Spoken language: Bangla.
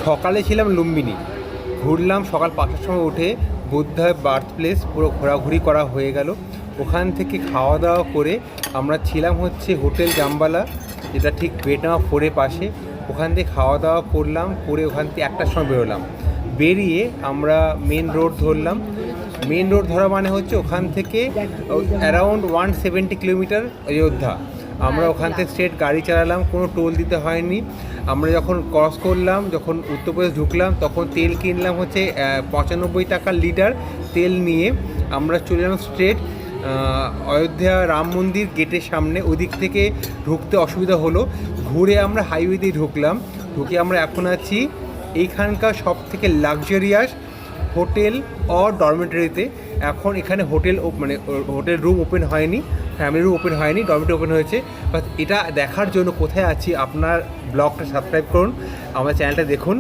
সকালে ছিলাম লুম্বিনী, ঘুরলাম সকাল 5টার সময় উঠে। বুদ্ধার বার্থ প্লেস পুরো ঘোরাঘুরি করা হয়ে গেল। ওখান থেকে খাওয়া দাওয়া করে আমরা ছিলাম হচ্ছে হোটেল জামবালা, যেটা ঠিক বেটমা 4-এর পাশে। ওখান থেকে খাওয়া দাওয়া করলাম, করে ওখান থেকে 1টার সময় বেরোলাম। বেরিয়ে আমরা মেন রোড ধরলাম। মেন রোড ধরা মানে হচ্ছে ওখান থেকে অ্যারাউন্ড 170 কিলোমিটার অযোধ্যা। আমরা ওখান থেকে স্ট্রেট গাড়ি চালালাম, কোনো টোল দিতে হয়নি। আমরা যখন ক্রস করলাম, যখন উত্তরপ্রদেশ ঢুকলাম, তখন তেল কিনলাম হচ্ছে 95 টাকা লিটার। তেল নিয়ে আমরা চলে এলাম স্ট্রেট অযোধ্যা রাম মন্দির গেটের সামনে। ওদিক থেকে ঢুকতে অসুবিধা হলো, ঘুরে আমরা হাইওয়ে দিয়ে ঢুকলাম। ঢুকে আমরা এখন আছি এইখানকার সব থেকে লাক্সারিয়াস হোটেল অর ডরমেটরিতে। এখন এখানে হোটেল মানে হোটেল রুম ওপেন হয়নি, ফ্যামিলি রুম ওপেন হয়নি, ডরমেটরি ওপেন হয়েছে। বাট এটা দেখার জন্য কোথায় আছি, আপনার ব্লগটা সাবস্ক্রাইব করুন, আমার চ্যানেলটা দেখুন।